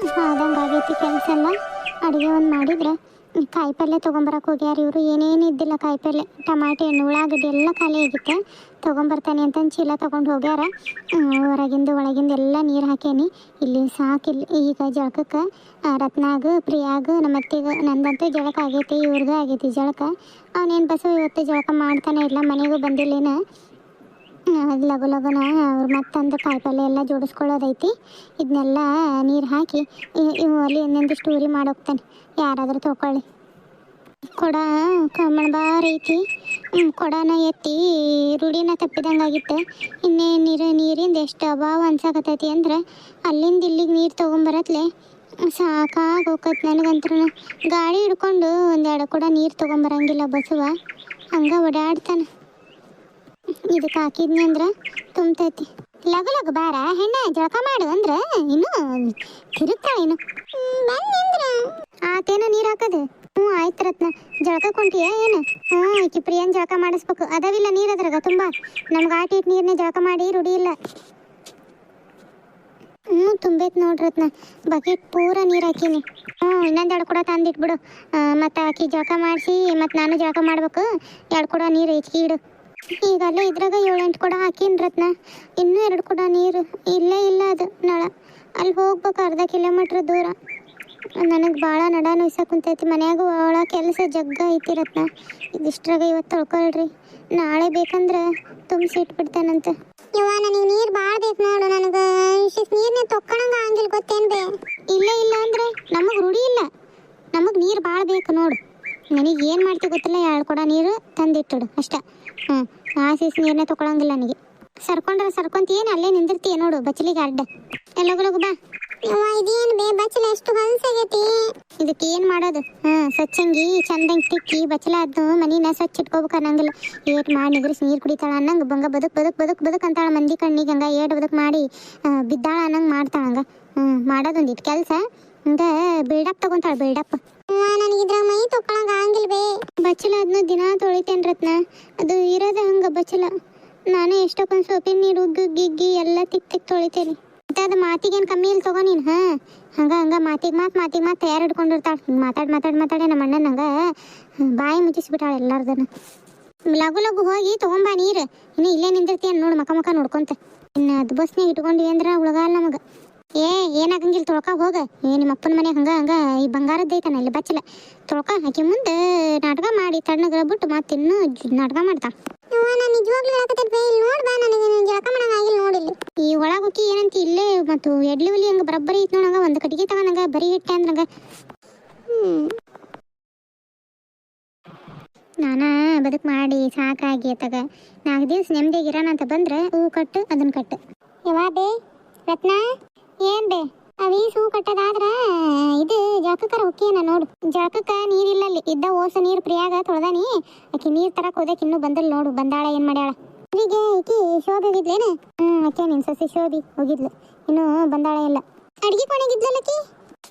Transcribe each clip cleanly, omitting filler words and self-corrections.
ಆದಂಗೆ ಆಗೈತಿ ಕೆಲಸ ಎಲ್ಲ. ಅಡುಗೆ ಒಂದು ಮಾಡಿದ್ರೆ ಕಾಯಿ ಪಲ್ಯ ತೊಗೊಂಬರಕ್ಕೆ ಹೋಗ್ಯಾರ ಇವರು. ಏನೇನು ಇದ್ದಿಲ್ಲ ಕಾಯಿ ಪಲ್ಯ, ಟಮಾಟೆ ಹಣ್ಣು ಉಳ್ಳಾಗಡ್ಡಿ ಎಲ್ಲ ಖಾಲಿ ಆಗಿತ್ತು. ತೊಗೊಂಬರ್ತಾನೆ ಅಂತಂದು ಚೀಲ ತೊಗೊಂಡು ಹೋಗ್ಯಾರ. ಹೊರಗಿಂದ ಒಳಗಿಂದ ಎಲ್ಲ ನೀರು ಹಾಕೇನಿ. ಇಲ್ಲಿ ಸಾಕಿಲ್ಲ ಈಗ ಜಳಕಕ್ಕೆ. ರತ್ನಾಗ ಪ್ರಿಯಾಗ ನಮ್ಮ ಅತ್ತೆಗೆ ನಂದಂತೂ ಜಳಕ ಆಗೈತಿ, ಇವ್ರದ್ದು ಆಗೈತಿ ಜಳಕ. ಅವನೇನು ಬಸ್ಸು ಇವತ್ತು ಜಳಕ ಮಾಡ್ತಾನೆ ಇಲ್ಲ, ಮನೆಗೂ ಬಂದಿಲ್ಲೇನು. ಅದು ಲಗು ಲಗುನ ಅವ್ರು ಮತ್ತಂದು ಕಾಯಿ ಪಲ್ಯ ಎಲ್ಲ ಜೋಡಿಸ್ಕೊಳ್ಳೋದೈತಿ. ಇದನ್ನೆಲ್ಲ ನೀರು ಹಾಕಿ ಇವು ಅಲ್ಲಿ ಇನ್ನೊಂದಿಷ್ಟು ಉರಿ ಮಾಡೋಗ್ತಾನೆ. ಯಾರಾದರೂ ತೊಗೊಳ್ಳಿ. ಕೊಡ ಕಮಣಬಾರ ಐತಿ. ಕೊಡನ ಎತ್ತಿ ರೂಢಿನ ತಪ್ಪಿದಂಗೆ ಆಗಿತ್ತು. ನೀರಿಂದ ಎಷ್ಟು ಅಭಾವ ಅನ್ಸಾಕತ್ತೈತಿ ಅಂದ್ರೆ ಅಲ್ಲಿಂದ ಇಲ್ಲಿಗೆ ನೀರು ತೊಗೊಂಬರತ್ಲೆ ಸಾಕಾಗಿ ಹೋಗತ್ತೆ ನನಗಂತ್ರ. ಗಾಡಿ ಹಿಡ್ಕೊಂಡು ಒಂದೆರಡು ಕೂಡ ನೀರು ತೊಗೊಂಬರಂಗಿಲ್ಲ ಬಸವ, ಹಂಗೆ ಓಡಾಡ್ತಾನೆ. ಇದಕ್ಕೆ ಹಾಕಿದ್ನಿ ಅಂದ್ರೆ ತುಂಬತೈತಿ. ಲಗು ಲಗು ಬಾರ ಹೆಣ್ಣ ಜಳಕ ಮಾಡು ಅಂದ್ರೆ ಇನ್ನು ತಿರುಗ್ತಾಳೆ. ಇನ್ನು ಆತೇನ ನೀರು ಹಾಕೋದು. ಆಯ್ತು ರತ್ನ, ಜಳಕ ಕೊಂಟಿಯ ಏನು? ಈಕಿ ಪ್ರಿಯನ್ ಜಳಕ ಮಾಡಿಸ್ಬೇಕು. ಅದಾವಿಲ್ಲ ನೀರು ಅದ್ರಾಗ ತುಂಬ. ನಮ್ಗೆ ಆಟ ಇಟ್ಟು ನೀರನ್ನೇ ಜಳಕ ಮಾಡಿ ರೂಢಿ ಇಲ್ಲ. ತುಂಬೈತಿ ನೋಡ್ರಿ ರತ್ನ, ಬಕೆಟ್ ಪೂರ ನೀರು ಹಾಕೀನಿ. ಇನ್ನೊಂದು ಕೂಡ ತಂದಿಟ್ಬಿಡು. ಮತ್ತು ಆಕಿ ಜಳಕ ಮಾಡಿಸಿ ಮತ್ತು ನಾನು ಜಳಕ ಮಾಡ್ಬೇಕು. 2 ಕೂಡ ನೀರು ಹೆಚ್ಚಿಗೆ ಇಡು. ಈಗಲ್ಲೇ ಇದ್ರಾಗ 7-8 ಕೂಡ ಹಾಕೀನಿ ರತ್ನ. ಇನ್ನೂ 2 ಕೂಡ ನೀರು ಇಲ್ಲೇ ಇಲ್ಲ. ಅದು ನಳ ಅಲ್ಲಿ ಹೋಗ್ಬೇಕು, ಅರ್ಧ ಕಿಲೋಮೀಟ್ರ್ ದೂರ. ನನಗೆ ಭಾಳ ನಡ ನೋಯ್ಸಕ್ಕೆ ಕುಂತೈತಿ. ಮನ್ಯಾಗ ಒಳ ಕೆಲಸ ಜಗ್ಗ ಐತಿ ರತ್ನ. ಇದಿಷ್ಟ್ರಾಗ ಇವತ್ತು ತೊಳ್ಕೊಳ್ರಿ, ನಾಳೆ ಬೇಕಂದ್ರೆ ತುಂಬಿಸಿ ಇಟ್ಬಿಡ್ತೇನಂತೆ. ಇವ ನನಗೆ ನೀರು ಭಾಳ ಬೇಕು ನೋಡು. ನನಗೆ ಇಷ್ಟಿಷ್ಟು ನೀರನ್ನೇ ತೊಕ್ಕೊಳಂಗೆ ಆಗಿಲ್ಲ ಗೊತ್ತೇನು ಬೇ. ಇಲ್ಲ ಅಂದ್ರೆ ನಮಗೆ ರೂಢಿ ಇಲ್ಲ. ನಮಗೆ ನೀರು ಭಾಳ ಬೇಕು ನೋಡು. ನನಗೆ ಏನು ಮಾಡ್ತೀವಿ ಗೊತ್ತಿಲ್ಲ, 2 ಕೂಡ ನೀರು ತಂದಿಟ್ಟಿಡು ಅಷ್ಟೇ. ಆಸೀಸ್ ನೀರನ್ನೇ ತೊಗೊಳಂಗಿಲ್ಲ ನನಗೆ. ಸರ್ಕೊಂತ ಏನು ಅಲ್ಲೇ ನಿಂದಿರ್ತೀಯ ನೋಡು ಬಚ್ಚಲಿಗೆ ಅಡ್ಡ. ಎಲ್ಲೋಗಲಗು ಬಾ. ಇದೇನು ಬೇ ಬಚ್ಚಲ ಎಷ್ಟು ಹೊಲಸಾಗೈತಿ. ಇದಕ್ಕೆ ಏನು ಮಾಡೋದು? ಸ್ವಚ್ಛಂಗಿ ಚಂದಂಗೆ ತಿಕ್ಕಿ ಬಚ್ಚಲ ಅದು ಮನಿನ ಸ್ವಚ್ಛ ಇಟ್ಕೋಬೇಕು ಅನ್ನಂಗಿಲ್ಲ. ಏಟ್ ಮಾಡಿ ನಿಗ್ರಿಸಿ ನೀರು ಕುಡಿತಾಳ ಅನ್ನಂಗೆ ಬಂಗ ಬದುಕ್ ಅಂತಾಳ ಮಂದಿ ಕಣ್ಣಿಗೆ. ಹಂಗೆ ಏಟ್ ಬದುಕು ಮಾಡಿ ಬಿದ್ದಾಳ ಅನ್ನಂಗೆ ಮಾಡ್ತಾಳಂಗೆ. ಮಾಡೋದೊಂದಿಟ್ಟು ಕೆಲಸ ಹಂಗೆ ಬಿಲ್ಡಪ್ ತಗೊಂತಾಳ ಬಿಲ್ಡಪ್. ನನಗೆ ಇದ್ರಾಗ ಮೈ ತೊಗೊಳಂಗೆ ಆಗಿಲ್ಲ ಬೇ. ಬಚ್ಚಲ ಅದನ್ನ ದಿನ ತೊಳಿತೇನೆ ರತ್ನ. ಅದು ಇರೋದು ಹಂಗೆ ಬಚ್ಚಲ. ನಾನೇ ಎಷ್ಟೊಂದು ಸೊಪ್ಪಿನ ನೀರು ಗಿಗ್ಗಿ ಎಲ್ಲ ತಿಕ್ ತೊಳಿತೇನೆ. ಅದು ಮಾತಿಗೇನು ಕಮ್ಮಿ ಇಲ್ಲ ತಗೋ ನೀನು. ಹಂಗೆ ಮಾತಿಗೆ ಮಾತು ತಯಾರು ಹಿಡ್ಕೊಂಡಿರ್ತಾಳೆ. ಹಿಂಗೆ ಮಾತಾಡಿ ನಮ್ಮ ಅಣ್ಣನ ಹಂಗೆ ಬಾಯಿ ಮುಚ್ಚಿಸ್ಬಿಟ್ಟಾಳೆ ಎಲ್ಲಾರ್ದನ್ನ. ಲಗು ಹೋಗಿ ತೊಗೊಂಬಾ ನೀರು. ಇನ್ನು ಇಲ್ಲೇ ನಿಂದಿರ್ತೀಯ ನೋಡು ಮಕ ನೋಡ್ಕೊಂತ. ಇನ್ನು ಅದು ಬಸ್ನಾಗ ಇಟ್ಕೊಂಡ್ವಿ ಅಂದ್ರೆ ಉಳಗಲ್ಲ ನಮಗೆ. ಏನಾಗಂಗಿಲ್ಲ, ತೊಳ್ಕ ಹೋಗ. ನಿಮ್ಮ ಅಪ್ಪನ ಮನೆ ಹಂಗೆ ಈ ಬಂಗಾರದ್ದು ಐತಾನ ಇಲ್ಲಿ ಬಚ್ಚಲ ತೊಳ್ಕ. ಆಕೆ ಮುಂದೆ ನಾಟಕ ಮಾಡಿ ತಣ್ಣಗ ಬಿಟ್ಟು ಮತ್ತೆ ಇನ್ನೂ ನಾಟಕ ಮಾಡ್ತಾಳೆ. ನಿಜವಾಗ್ಲೂ ಜಳಕ ಮಾಡಂಗಿಲ್ಲ ನೋಡಿಲ್ಲಿ. ಈ ಒಳಗೆ ಹೋಗಿ ಏನಂತ ಇಲ್ಲೇ ಮತ್ತು ಎಡ್ಲಿ ಹುಲಿ ಹಂಗೆ ಬರಬ್ಬರಿ ಐತೆ ನೋಡಂಗ. ಒಂದು ಕಟ್ಟಿಗೆ ತಗೊಂಡಂಗ ಬರಿ ಇಟ್ಟೆ ಅಂದ್ರಂಗ. ನಾನಾ ಬದುಕು ಮಾಡಿ ಸಾಕಾಗಿ ತಗ 4 ದಿವಸ ನೆಮ್ಮದಿಯಾಗಿರೋಣ ಅಂತ ಬಂದ್ರೆ ಹೂವು ಕಟ್ಟು ಅದನ್ನ ಕಟ್ಟು. ಯವಾ ಬೇ ರತ್ನ, ಏನು ಬೇ ಅವೀಸ್ ಹೂ ಕಟ್ಟೋದಾದ್ರೆ ಇದು ಜಳಕಕ್ಕರ ಹೊಕ್ಕೇನ ನೋಡು. ಜಳಕಕ್ಕೆ ನೀರಿಲ್ಲ ಅಲ್ಲಿ ಇದ್ದ ಓಸ ನೀರು ಪ್ರಿಯಾಗ ತೊಳ್ದಾನಿ. ಆಕೆ ನೀರು ತರಕ್ಕೆ ಹೋದಕ್ಕೆ ಇನ್ನೂ ಬಂದಿಲ್ಲ ನೋಡು. ಬಂದಾಳ ಏನು ಮಾಡ್ಯಾಳ. ಈಗ ಈಕಿ ಶೋಭಿ ಹೋಗಿದ್ಲೇನು? ಆಕೆ ನಿನ್ನ ಸೊಸೆ ಶೋಭಿ ಹೋಗಿದ್ಲು, ಇನ್ನೂ ಬಂದಾಳ ಇಲ್ಲ. ಅಡ್ಗೆ ಕೊನೆಗಿದ್ಲಲ್ಲಕಿ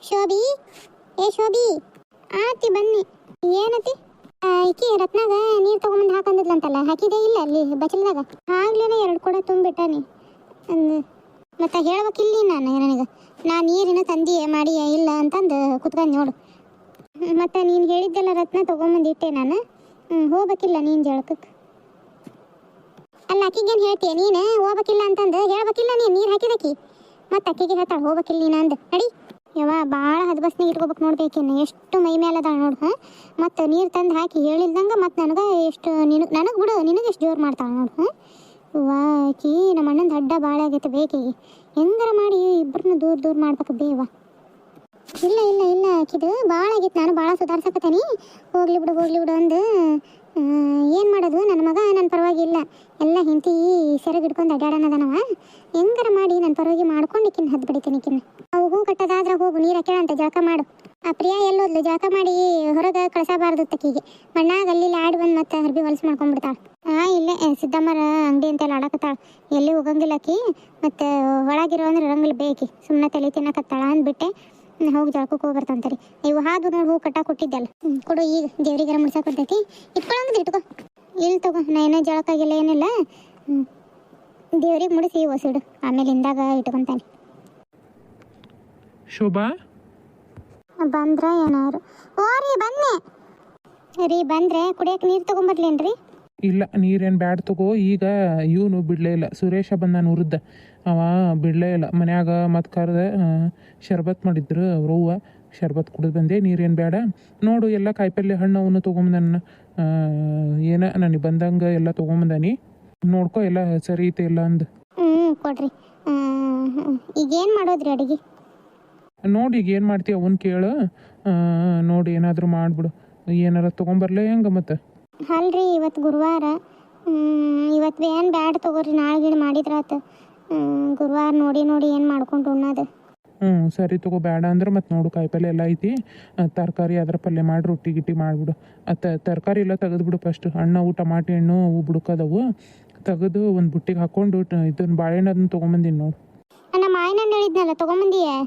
ಶೋಭಿ. ಶೋಭಿ ಆತಿ ಬನ್ನಿ. ಏನತಿ ಈಕಿ ರತ್ನಾಗ ನೀರು ತೊಗೊಂಬಂದು ಹಾಕಂದಿದ್ಲಂತಲ್ಲ, ಹಾಕಿದೇ ಇಲ್ಲ ಅಲ್ಲಿ ಬಚ್ಚಲದಾಗ? ಆಗ್ಲೇನೆ 2 ಕೂಡ ತುಂಬಿಟ್ಟಾನಿ. ಮತ್ತೆ ಹೇಳ್ಬೇಕಿಲ್ಲ ನನಗೆ ನಾನು ನೀರಿನ ತಂದಿ ಮಾಡಿ ಇಲ್ಲ ಅಂತಂದು ಕುತ್ಕೊಂಡು ನೋಡು. ಮತ್ತು ನೀನು ಹೇಳಿದ್ದೆಲ್ಲ ರತ್ನ ತೊಗೊಂಬಂದಿಟ್ಟೆ ನಾನು. ಹೋಗ್ಬೇಕಿಲ್ಲ ನೀನು ಜಳಕಕ್ಕೆ? ಅಲ್ಲ ಅಕ್ಕಿಗೇನು ಹೇಳ್ತೀಯ ನೀನು? ಹೋಗ್ಬೇಕಿಲ್ಲ ಅಂತಂದು ಹೇಳ್ಬೇಕಿಲ್ಲ ನೀನು ನೀರು ಹಾಕಿದಕ್ಕಿ. ಮತ್ತು ಅಕ್ಕಿಗೆ ಹೇಳ್ತಾಳೆ ಹೋಗ್ಬೇಕಿಲ್ಲ ನೀನು ಅಂದು. ನಡಿ ಯವ್ವ, ಭಾಳ ಹದ್ಬಸ್ನಾಗ ಇಟ್ಕೋಬೇಕು ನೋಡ್ಬೇಕೇನು. ಎಷ್ಟು ಮೈ ಮೇಲೆ ಅದಾಳ ನೋಡು. ಮತ್ತು ನೀರು ತಂದು ಹಾಕಿ ಹೇಳಿಲ್ದಂಗೆ ಮತ್ತು ನನಗೆ ಎಷ್ಟು ನನಗೆ ಬಿಡು ನಿನಗೆ ಎಷ್ಟು ಜೋರು ಮಾಡ್ತಾಳೆ ನೋಡು. ಆಕಿ ನಮ್ಮ ಅಣ್ಣಂದು ಅಡ್ಡ ಭಾಳ ಆಗೈತೆ ಬೇಕಿಗೆ. ಹೆಂಗಾರ ಮಾಡಿ ಇಬ್ಬರನ್ನ ದೂರ ಮಾಡ್ಬೇಕು ಬೇವ. ಇಲ್ಲ ಆಕಿದು ಭಾಳ ಆಗೈತೆ. ನಾನು ಭಾಳ ಸುಧಾರ್ಸಕತ್ತೇನೆ. ಹೋಗ್ಲಿ ಬಿಡು ಅಂದು ಏನು ಮಾಡೋದು. ನನ್ನ ಮಗ ನನ್ನ ಪರವಾಗಿಲ್ಲ, ಎಲ್ಲ ಹಿಂತಿ ಸೆರಗಿ ಹಿಡ್ಕೊಂಡು ಅಡ್ಯಾಡನದನವ. ಹೆಂಗಾರ ಮಾಡಿ ನನ್ನ ಪರವಾಗಿ ಮಾಡ್ಕೊಂಡು ಇಕ್ಕಿನ ಹದ್ದು ಬಿಡಿತೀನಿ ಇಕ್ಕಿನ. ಅವು ಹೂ ಕಟ್ಟೋದಾದ್ರೆ ಹೋಗು ನೀರು ಹಾಕ್ಯಾಳಂತ ಜಳಕ ಮಾಡು. ಆ ಪ್ರಿಯಾ ಎಲ್ಲೋದ್ಲು? ಜಳಕ ಮಾಡಿ ಹೊರಗೆ ಕಳಿಸಬಾರ್ದು ತಕ್ಕಿಗೆ. ಮಣ್ಣಾಗ ಅಲ್ಲಿ ಆಡಿ ಬಂದು ಮತ್ತೆ ಹರ್ಬಿ ಹೊಲಸು ಮಾಡ್ಕೊಂಡ್ಬಿಡ್ತಾಳೆ. ಇಲ್ಲೇ ಸಿದ್ದಮ್ಮರ ಅಂಗಡಿ ಅಂತೆಲ್ಲ ಆಡಕತ್ತಾಳೆ. ಎಲ್ಲಿ ಹೋಗಂಗಿಲ್ಲ ಆಕಿ. ಮತ್ತು ಒಳಗಿರೋ ಅಂದ್ರೆ ಇರಂಗಿಲ್ಲ ಬೇಕಿ. ಸುಮ್ಮನೆ ತಲೆ ತಿನ್ನಕತ್ತಾಳ ಅಂದ್ಬಿಟ್ಟೆ. ಹೋಗಿ ಜಳಕಕ್ಕೆ ಹೋಗ್ಬರ್ತಂತರಿ. ಇವು ಹಾದು ನೋಡಿ ಹೂ ಕಟ್ಟಾಕ ಕೊಟ್ಟಿದ್ದಲ್ಲ, ಕೊಡು. ಈಗ ದೇವ್ರಿಗಾರ ಮುಡ್ಸಕ್ಕೆ ಕೊಡ್ತೈತಿ. ಇಟ್ಕೊಳಂಗಿದ್ರೆ ಇಟ್ಕೋ. ಇಲ್ಲಿ ತಗೋ. ನಾ ಏನೋ ಜಳಕಾಗಿಲ್ಲ ಏನಿಲ್ಲ. ದೇವ್ರಿಗೆ ಮುಡಿಸಿ ಹೊಸಿಡು, ಆಮೇಲೆ ಹಿಂದಾಗ ಇಟ್ಕೊತಾನೆ. ಶೋಭಾ ಬಂದ್ರ ಏನಾರು ಓ ರೀ ಬನ್ನಿ ರೀ ಬಂದ್ರೆ ಕುಡಿಯಕ್ಕೆ ನೀರು ತೊಗೊಂಬರ್ಲೇನ್ರಿ? ಇಲ್ಲ ನೀರೇನು ಬ್ಯಾಡ ತಗೋ. ಈಗ ಇವನು ಬಿಡಲೇ ಇಲ್ಲ, ಸುರೇಶ ಬಂದಾನ ಉರುದ್ದ. ಅವ ಬಿಡಲೇ ಇಲ್ಲ ಮನ್ಯಾಗ ಮತ್ತು ಕರೆದ ಶರ್ಬತ್ ಮಾಡಿದ್ರು ಅವ್ರವ್ವ. ಶರ್ಬತ್ ಕುಡಿದು ಬಂದೆ. ನೀರೇನು ಬೇಡ ನೋಡು, ಎಲ್ಲ ಕಾಯಿಪಲ್ಲೆ ಹಣ್ಣು ಅವನು ತೊಗೊಂಬಂದಾನ. ಏನ ನನಗೆ ಬಂದಂಗೆ ಎಲ್ಲ ತೊಗೊಂಬಂದಾನಿ. ನೋಡ್ಕೊ ಎಲ್ಲ ಸರಿ ಐತೆ ಎಲ್ಲ ಅಂದು. ಕೊಡ್ರಿ. ಈಗೇನು ಮಾಡೋದ್ರಿ ಅಡುಗೆ? ನೋಡಿ ಈಗ ಏನು ಮಾಡ್ತೀವಿ ಅವನು ಕೇಳು. ನೋಡಿ ಏನಾದರೂ ಮಾಡಿಬಿಡು. ಏನಾರ ತೊಗೊಂಬರ್ಲೇ ಹೆಂಗೆ ಮತ್ತೆ? ಅಲ್ರಿ ಇವತ್ತು ಗುರುವಾರ, ಇವತ್ತು ಏನು ಬ್ಯಾಡ ತಗೋರಿ, ನಾಳೆ ಗಿಡ ಮಾಡಿದ್ರಾತ. ಗುರುವಾರ ನೋಡಿ ನೋಡಿ ಏನು ಮಾಡ್ಕೊಂಡು ಉಣ್ಣೋದು. ಸರಿ ತಗೋ. ಬೇಡ ಅಂದ್ರೆ ಮತ್ತೆ ನೋಡು ಕಾಯಿಪಲ್ಲೆ ಎಲ್ಲ ಐತಿ. ತರಕಾರಿ ಅದ್ರ ಪಲ್ಯ ಮಾಡಿ ರೊಟ್ಟಿ ಗಿಟ್ಟಿ ಮಾಡಿಬಿಡು. ತರಕಾರಿ ಎಲ್ಲ ತೆಗೆದ್ಬಿಡು ಫಸ್ಟ್. ಹಣ್ಣು ಟಮಾಟಿ ಹಣ್ಣು ಅವು ಬುಡ್ಕದವು ತೆಗೆದು ಒಂದು ಬುಟ್ಟಿಗೆ ಹಾಕ್ಕೊಂಡು ಇದನ್ನು ಬಾಳೆಹಣ್ಣು ಅದನ್ನ ತೊಗೊಂಬಂದಿನಿ ನೋಡು. ನಮ್ಮ ಮಾವಿನ ಹಣ್ಣು ಹೇಳಿದ್ನಲ್ಲ ತೊಗೊಂಬಂದಿಯೇ?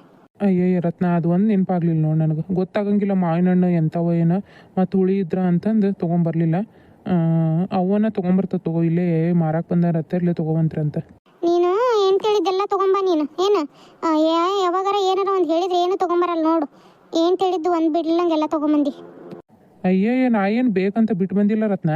ಅಯ್ಯಯ್ಯ ರತ್ನ, ಅದು ಒಂದು ನೆನಪಾಗ್ಲಿಲ್ಲ ನೋಡಿ ನನಗೆ. ಗೊತ್ತಾಗಂಗಿಲ್ಲ ಮಾವಿನ ಹಣ್ಣು ಎಂಥವ ಏನೋ ಮತ್ತು ಹುಳಿ ಇದ್ರ ಅಂತಂದು ತೊಗೊಂಬರ್ಲಿಲ್ಲ. ಅವನ್ನ ತೊಗೊಂಬರ್ತದೆ ತಗೋ. ಇಲ್ಲೇ ಮಾರಕ್ಕೆ ಬಂದಾರತ್ತ, ಇಲ್ಲೇ ತೊಗೊಬಂತ್ರಂತ. ನೀನು ಏನು ಕೇಳಿದ್ದೆಲ್ಲ ತೊಗೊಂಬ. ನೀನು ಏನು ಯಾವಾಗಾರ ಏನಾರ ಒಂದು ಹೇಳಿದ್ರೆ ಏನು ತೊಗೊಂಬರಲ್ಲ ನೋಡು. ಏನು ಕೇಳಿದ್ದು ಒಂದು ಬಿಡ್ಲಂಗೆಲ್ಲ ತೊಗೊಂಬಂದು. ಅಯ್ಯಯ್ಯ ನಾ ಏನು ಬೇಕಂತ ಬಿಟ್ಟು ಬಂದಿಲ್ಲ ರತ್ನ.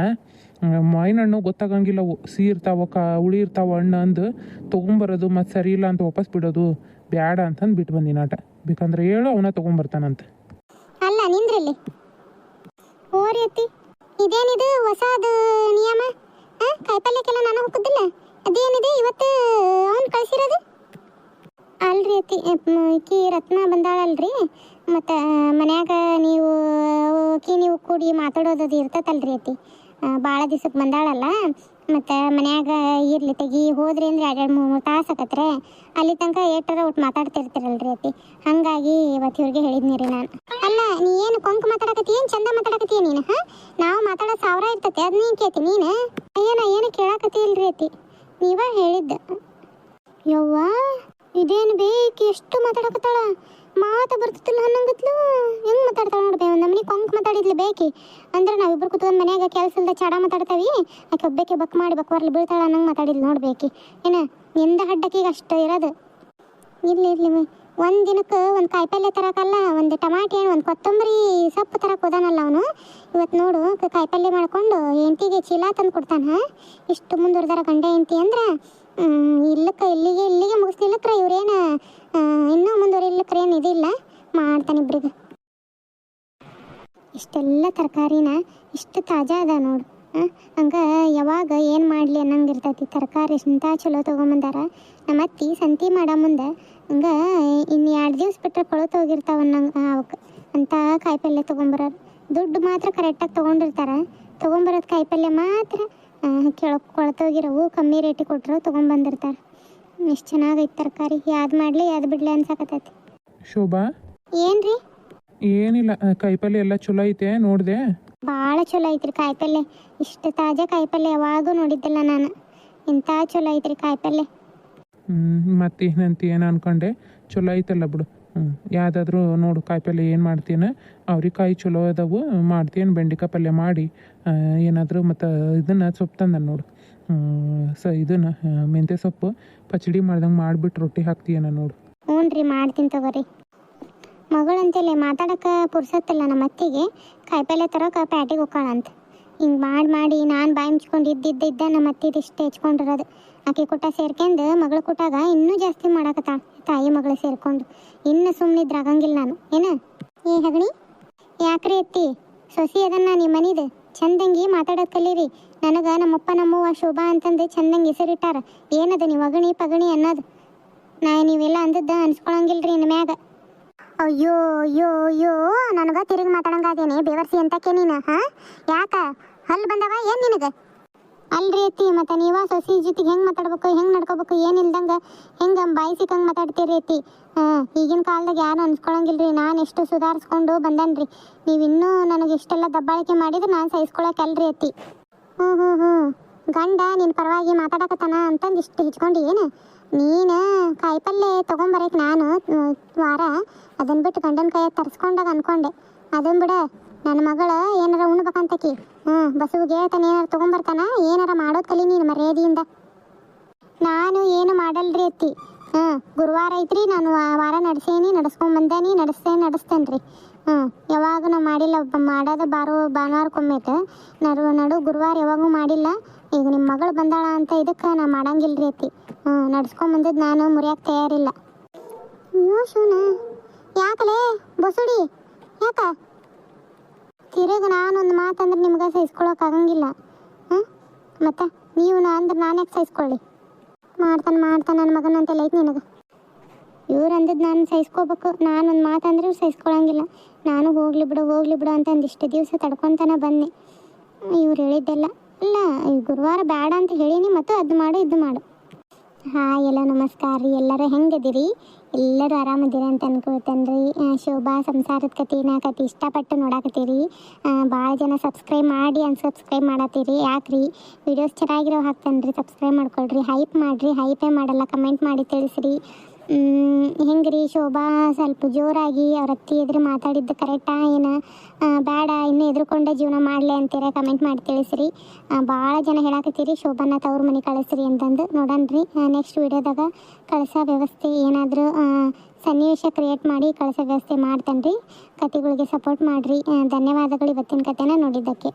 ಮಾವಿನ ಹಣ್ಣು ಗೊತ್ತಾಗಂಗಿಲ್ಲ, ಅವು ಸಿಹಿ ಇರ್ತಾವ ಹುಳಿ ಇರ್ತಾವ ಹಣ್ಣು ಅಂದು ತೊಗೊಂಬರೋದು, ಮತ್ತು ಸರಿ ಇಲ್ಲ ಅಂತ ವಾಪಸ್ ಬಿಡೋದು ಬ್ಯಾಡ ಅಂತಂದು ಬಿಟ್ಟು ಬಂದಿನ ಆಟ. ಬೇಕಂದ್ರೆ ಹೇಳು, ಅವನ ತೊಗೊಂಬರ್ತಾನಂತ. ಅಲ್ಲ ನಿಂದ್ರಲ್ಲಿ ಓರಿ ಅತ್ತಿ, ಇದೇನಿದು ಹೊಸದು ನಿಯಮ? ಕಾಯಿಪಲ್ಯಕ್ಕೆಲ್ಲ ನಾನು ಹೋಗುದಿಲ್ಲ, ಅದೇನಿದೆ ಇವತ್ತು ಅವನು ಕಳಿಸಿರೋದು? ಅಲ್ರಿ ಅತ್ತಿ, ಈಕಿ ರತ್ನ ಬಂದಾಳಲ್ರಿ, ಮತ್ತು ಮನ್ಯಾಗ ನೀವು ಕೂಡಿ ಮಾತಾಡೋದು ಇರ್ತೈತಲ್ರಿ ಅತ್ತಿ. ಭಾಳ ದಿವ್ಸಕ್ಕೆ ಬಂದಾಳಲ್ಲ, ಮತ್ತು ಮನ್ಯಾಗ ಇರ್ಲಿ ತೆಗಿ ಹೋದ್ರಿ ಅಂದ್ರೆ 2-3 ತಾಸು ಆಕತ್ರೆ. ಅಲ್ಲಿ ತನಕ ಏಟಾರ ಒಟ್ಟು ಮಾತಾಡ್ತಿರ್ತೀರಲ್ರಿ ಅತ್ತಿ. ಹಾಗಾಗಿ ಇವತ್ತು ಇವ್ರಿಗೆ ಹೇಳಿದ್ನಿ ರೀ ನಾನು. ಅಲ್ಲ ನೀ ಏನು ಕೊಂಕು ಮಾತಾಡಕತ್ತಿ? ಏನು ಚಂದ ಮಾತಾಡಕತ್ತೀಯ ನೀನು? ನಾವು ಮಾತಾಡೋ 1000 ಇರ್ತೈತೆ, ಅದು ನೀನು ಕೇಳ್ತಿ ನೀನು? ಏನು ಕೇಳಾಕತ್ತಿ ಇಲ್ರಿ ಅತ್ತಿ, ನೀವ ಹೇಳಿದ್ದ. ಯವ್ವ ಇದೇನು ಬೇಕಿ ಎಷ್ಟು ಮಾತಾಡಕತ್ತಾಳ, ಮಾತು ಬರ್ತಿಲ್ಲ ಅನ್ನಂಗತ್ಲು. ಹೆಂಗೆ ಮಾತಾಡ್ತಾಳೆ ನೋಡ್ಬೇ, ಒಂದು ನಮ್ಮನೆ ಕೊಂಕ್ ಮಾತಾಡಿದ್ಲು ಬೇಕಿ ಅಂದ್ರೆ ನಾವಿಬ್ರು ಕುತ್ಕೊಂಡು ಮನ್ಯಾಗ ಕೆಲಸ ಇಲ್ದ ಚಾಡ ಮಾತಾಡ್ತಾವಿ. ಆಕೆ ಒಬ್ಬಕ್ಕೆ ಬಕ್ ಮಾಡಿ ಬಕ್ವರ್ಲಿ ಬೀಳ್ತಾಳ ಅನ್ನಂಗೆ ಮಾತಾಡಿದ್ಲು ನೋಡ್ಬೇಕಿ. ಏನು ನಿಂದ ಹಡ್ಡಕ್ಕಿಗೆ ಅಷ್ಟು ಇರೋದು? ಇರ್ಲಿ ಒಂದು ದಿನಕ್ಕೆ ಒಂದು ಕಾಯಿಪಲ್ಯ ತರಕಲ್ಲ, ಒಂದು ಟಮಾಟಿ ಹಣ್ಣು, ಒಂದು ಕೊತ್ತಂಬರಿ ಸೊಪ್ಪು ತರಕ್ಕೆ ಹೋದಾನಲ್ಲ ಅವನು. ಇವತ್ತು ನೋಡು ಕಾಯಿಪಲ್ಯ ಮಾಡ್ಕೊಂಡು ಹೆಂಡತಿಗೆ ಚೀಲ ತಂದು ಕೊಡ್ತಾನೆ. ಇಷ್ಟು ಮುಂದುವರೆದಾರ ಗಂಡ ಹೆಂಡತಿ ಅಂದ್ರೆ ಇಲ್ಲಿಗೆ ಮುಗಿಸ್ಲಿಲ್ಲಕ್ರ ಇವ್ರೇನು ಇನ್ನೂ ಮುಂದುವರಿಲಿಕ್ರ ಏನು ಇದಿಲ್ಲ, ಮಾಡ್ತಾನೆ ಇಬ್ರಿಗೆ. ಇಷ್ಟೆಲ್ಲ ತರಕಾರಿನ ಇಷ್ಟು ತಾಜಾ ಅದ ನೋಡು. ಹಂಗೆ ಯಾವಾಗ ಏನು ಮಾಡಲಿ ಅನ್ನಂಗೆ ಇರ್ತೈತಿ. ತರಕಾರಿ ಎಂಥ ಚಲೋ ತೊಗೊಂಬಂದಾರ ನಮ್ಮ ಅತ್ತಿ. ಸಂತಿ ಮಾಡೋ ಮುಂದೆ ಹಂಗೆ ಇನ್ನು 2 ದಿವ್ಸ ಬಿಟ್ಟರೆ ಕೊಳತು ಹೋಗಿರ್ತಾವ ಅನ್ನಂಗೆ ಅವಕ್ಕೆ ಅಂಥ ಕಾಯಿಪಲ್ಯ ತೊಗೊಂಬರೋರು. ದುಡ್ಡು ಮಾತ್ರ ಕರೆಕ್ಟಾಗಿ ತೊಗೊಂಡಿರ್ತಾರೆ. ತೊಗೊಂಬರೋದು ಕಾಯಿಪಲ್ಯ ಮಾತ್ರ ಕೊಳತೋಗಿರೋವು ಕಮ್ಮಿ ರೇಟಿಗೆ ಕೊಟ್ಟರು ತೊಗೊಂಬಂದಿರ್ತಾರೆ. ಎಷ್ಟು ಚೆನ್ನಾಗೈತೆ ತರಕಾರಿ. ಯಾವ್ದು ಮಾಡಲಿ ಯಾವ್ದು ಬಿಡಲಿ ಅನ್ಸಕತ್ತೈತಿ. ಶೋಭಾ ಏನ್ರಿ? ಏನಿಲ್ಲ, ಕಾಯಿಪಲ್ಯ ಎಲ್ಲ ಚಲೋ ಐತೆ ನೋಡಿದೆ. ಭಾಳ ಚಲೋ ಐತ್ರಿ ಕಾಯಿಪಲ್ಯ. ಇಷ್ಟು ತಾಜಾ ಕಾಯಿಪಲ್ಯ ಯಾವಾಗೂ ನೋಡಿದ್ದಿಲ್ಲ ನಾನು. ಇಂಥ ಚಲೋ ಐತ್ರಿ ಕಾಯಿಪಲ್ಯ. ಮತ್ತೆ ಏನಂತ ಏನು ಅನ್ಕೊಂಡೆ, ಚಲೋ ಐತಲ್ಲ ಬಿಡು. ಯಾವುದಾದ್ರೂ ನೋಡು ಕಾಯಿಪಲ್ಯ ಏನು ಮಾಡ್ತೀನಿ. ಅವ್ರಿಕಾಯಿ ಚಲೋ ಅದಾವು ಮಾಡ್ತೀನಿ. ಬೆಂಡೆಕಾಯಿ ಪಲ್ಯ ಮಾಡಿ ಏನಾದರೂ ಮತ್ತು ಇದನ್ನು ಸೊಪ್ಪು ತಂದ ನೋಡು. ಇದನ್ನು ಮೆಂತ್ಯ ಸೊಪ್ಪು ಪಚಡಿ ಮಾಡ್ದಂಗೆ ಮಾಡಿಬಿಟ್ಟು ರೊಟ್ಟಿ ಹಾಕ್ತೀಯನ ನೋಡು. ಹ್ಞೂ ರೀ ಮಾಡ್ತೀನಿ ತಗೋರಿ. ಮಗಳಂತೇಳಿ ಮಾತಾಡೋಕೆ ಪುರ್ಸತ್ತಿಲ್ಲ ನಮ್ಮ ಅತ್ತಿಗೆ. ಕಾಯಿಪಲ್ಯ ತರೋಕೆ ಪ್ಯಾಟಿಗೆ ಹೋಗೋಣಂತ. ಹಿಂಗೆ ಮಾಡಿ ನಾನು ಬಾಯಿ ಮುಚ್ಕೊಂಡು ಇದ್ದ ನಮ್ಮ ಅತ್ತಿದು ಇಷ್ಟು ಹೆಚ್ಕೊಂಡಿರೋದು. ಆಕೆ ಕೂಟ ಸೇರ್ಕೊಂಡು ಮಗಳು ಕೂಟಾಗ ಇನ್ನೂ ಜಾಸ್ತಿ ಮಾಡಾಕತ್ತಾಳ. ತಾಯಿ ಮಗಳು ಸೇರ್ಕೊಂಡು ಇನ್ನು ಸುಮ್ಮನಿದ್ರೆ ಆಗಂಗಿಲ್ಲ ನಾನು. ಏನ ಏ ಹಗಣಿ ಯಾಕ್ರಿ ಅತ್ತಿ? ಸೊಸಿ ಅದನ್ನ ನಿಮ್ಮ ಮನಿದು ಚಂದಂಗಿ ಮಾತಾಡೋದು ಕಲೀರಿ. ನನಗೆ ನಮ್ಮಪ್ಪ ನಮ್ಮವ್ವ ಶೋಭಾ ಅಂತಂದು ಚಂದಂಗೆ ಹೆಸರಿಟ್ಟಾರ. ಏನದ ನೀವು ಅಗಣಿ ಪಗಣಿ ಅನ್ನೋದು? ನೀವೆಲ್ಲ ಅಂದದ್ದ ಅನ್ಸ್ಕೊಳಂಗಿಲ್ರಿ ಇನ್ನು ಮ್ಯಾಗ. ಅಯ್ಯೋ ನನಗೆ ತಿರುಗಿ ಮಾತಾಡಂಗಾದೇನೆ ಬೇವರ್ಸಿ ಅಂತಕ್ಕೆ ನೀನು. ಯಾಕ ಹಲ್ಲು ಬಂದವ ಏನು ನಿನಗೆ? ಅಲ್ರಿ ಅತ್ತಿ, ಮತ್ತು ನೀವ ಸೊಸಿ ಜೊತೆಗೆ ಹೆಂಗೆ ಮಾತಾಡ್ಬೇಕು, ಹೆಂಗೆ ನಡ್ಕೋಬೇಕು, ಏನಿಲ್ದಂಗೆ ಹೆಂಗೆ ಬಾಯಿ ಸಿಕ್ಕಂಗೆ ಮಾತಾಡ್ತೀರಿ ಅತ್ತಿ. ಈಗಿನ ಕಾಲದಾಗ ಯಾರು ಅನ್ಸ್ಕೊಳಂಗಿಲ್ರಿ. ನಾನು ಎಷ್ಟು ಸುಧಾರಿಸ್ಕೊಂಡು ಬಂದನ್ರಿ. ನೀವು ಇನ್ನೂ ನನಗೆ ಇಷ್ಟೆಲ್ಲ ದಬ್ಬಾಳಿಕೆ ಮಾಡಿದ್ರೆ ನಾನು ಸಹಿಸ್ಕೊಳಕ್ಕಲ್ರಿ ಅತ್ತಿ. ಹ್ಞೂ ಗಂಡ ನಿನ್ನ ಪರವಾಗಿ ಮಾತಾಡಕತ್ತಾನ ಅಂತಂದು ಇಷ್ಟು ಹಿಚ್ಕೊಂಡು ಏನು ನೀನು? ಕಾಯಿಪಲ್ಲೆ ತೊಗೊಂಬರಕ್ಕೆ ನಾನು ವಾರ ಅದನ್ನು ಬಿಟ್ಟು ಗಂಡನ ಕೈಯಾಗ ತರಿಸ್ಕೊಂಡಾಗ ಅಂದ್ಕೊಂಡೆ. ಅದನ್ನು ಬಿಡ, ನನ್ನ ಮಗಳು ಏನಾರ ಉಣ್ಬೇಕಂತಕಿ ಬಸ್ಸಿಗೆ ಹೇಳ್ತಾನೆ ಏನಾರು ತೊಗೊಂಬರ್ತಾನ. ಏನಾರ ಮಾಡೋದು ಕಲಿ ನೀನು ಮರ್ಯಾದೆಯಿಂದ. ನಾನು ಏನು ಮಾಡಲ್ರಿ ಅತ್ತಿ. ಗುರುವಾರ ಐತ್ರಿ, ನಾನು ವಾರ ನಡೆಸೇನಿ, ನಡ್ಸ್ಕೊಂಬಂದೇನಿ, ನಡೆಸ್ತೇನೆ ರೀ. ಯಾವಾಗ ನಾವು ಮಾಡಿಲ್ಲ, ಮಾಡೋದು ಭಾನುವಾರಕ್ಕೊಮ್ಮೆತೆ, ನಡು ಗುರುವಾರ ಯಾವಾಗೂ ಮಾಡಿಲ್ಲ. ಈಗ ನಿಮ್ಮ ಮಗಳು ಬಂದಾಳ ಅಂತ ಇದಕ್ಕೆ ನಾ ಮಾಡಂಗಿಲ್ಲ ರೀ ಅತ್ತಿ. ನಡ್ಸ್ಕೊಂಬಂದಿದ್ದು ನಾನು ಮುರಿಯೋಕೆ ತಯಾರಿಲ್ಲ. ಅಯ್ಯೋ ಶಿವನ, ಯಾಕಲೇ ಬಸುಡಿ, ಯಾಕ ತಿರುಗ ನಾನೊಂದು ಮಾತಂದ್ರೆ ನಿಮ್ಗೆ ಸಹಿಸ್ಕೊಳಕ್ಕಾಗಂಗಿಲ್ಲ. ಮತ್ತು ನೀವು ಅಂದ್ರೆ ನಾನು ಯಾಕೆ ಸಹಿಸ್ಕೊಳ್ಳಿ? ಮಾಡ್ತಾನೆ ನನ್ನ ಮಗನ ಅಂತೆಲ್ಲ ಐತೆ ನಿನಗೆ. ಇವ್ರು ಅಂದಿದ್ದು ನಾನು ಸಹಿಸ್ಕೋಬೇಕು, ನಾನೊಂದು ಮಾತಂದ್ರೆ ಇವ್ರು ಸಹಿಸ್ಕೊಳಂಗಿಲ್ಲ. ನಾನು ಹೋಗ್ಲಿ ಬಿಡು ಅಂತ ಒಂದಿಷ್ಟು ದಿವಸ ತಡ್ಕೊತಾನೆ ಬಂದೆ. ಇವ್ರು ಹೇಳಿದ್ದೆಲ್ಲ ಇಲ್ಲ, ಈ ಗುರುವಾರ ಬೇಡ ಅಂತ ಹೇಳೀನಿ, ಮತ್ತು ಅದು ಮಾಡು ಇದು ಮಾಡು. ಹಾಂ, ಎಲ್ಲ ನಮಸ್ಕಾರ ರೀ. ಎಲ್ಲರೂ ಹೆಂಗದಿರಿ? ಎಲ್ಲರೂ ಆರಾಮದಿರಿ ಅಂತ ಅನ್ಕೊಳ್ತೇನೆ ರೀ. ಶೋಭಾ ಸಂಸಾರದ ಕತೆ ಇಷ್ಟಪಟ್ಟು ನೋಡಾಕತ್ತೀರಿ. ಭಾಳ ಜನ ಸಬ್ಸ್ಕ್ರೈಬ್ ಮಾಡಿ ಅನ್ಸಬ್ಸ್ಕ್ರೈಬ್ ಮಾಡತ್ತೀರಿ. ಯಾಕೆ ರೀ? ವೀಡಿಯೋಸ್ ಚೆನ್ನಾಗಿರೋ ಹಾಕ್ತೇನೆ ರೀ, ಸಬ್ಸ್ಕ್ರೈಬ್ ಮಾಡ್ಕೊಳ್ರಿ. ಹೈಪ್ ಮಾಡಿರಿ, ಹೈಪೇ ಮಾಡಲ್ಲ, ಕಮೆಂಟ್ ಮಾಡಿ ತಿಳಿಸ್ರಿ. ಹೆಂಗೆ ರೀ ಶೋಭಾ ಸ್ವಲ್ಪ ಜೋರಾಗಿ ಅವ್ರ ಅತ್ತಿ ಎದುರು ಮಾತಾಡಿದ್ದು ಕರೆಕ್ಟಾ ಏನು ಬೇಡ, ಇನ್ನೂ ಎದುರುಕೊಂಡೆ ಜೀವನ ಮಾಡಲಿ ಅಂತೀರ? ಕಮೆಂಟ್ ಮಾಡಿ ತಿಳಿಸ್ರಿ. ಭಾಳ ಜನ ಹೇಳಾಕತ್ತೀರಿ ಶೋಭಾನ ತವ್ರ ಮನೆ ಕಳಿಸ್ರಿ ಅಂತಂದು. ನೋಡೋಣ ನೆಕ್ಸ್ಟ್ ವೀಡಿಯೋದಾಗ ಕಳಿಸೋ ವ್ಯವಸ್ಥೆ ಏನಾದರೂ ಸನ್ನಿವೇಶ ಕ್ರಿಯೇಟ್ ಮಾಡಿ ಕಳಿಸೋ ವ್ಯವಸ್ಥೆ ಮಾಡ್ತೇನೆ ರೀ. ಕತೆಗಳಿಗೆ ಸಪೋರ್ಟ್ ಮಾಡಿರಿ. ಧನ್ಯವಾದಗಳು ಇವತ್ತಿನ ಕತೆನ ನೋಡಿದ್ದಕ್ಕೆ.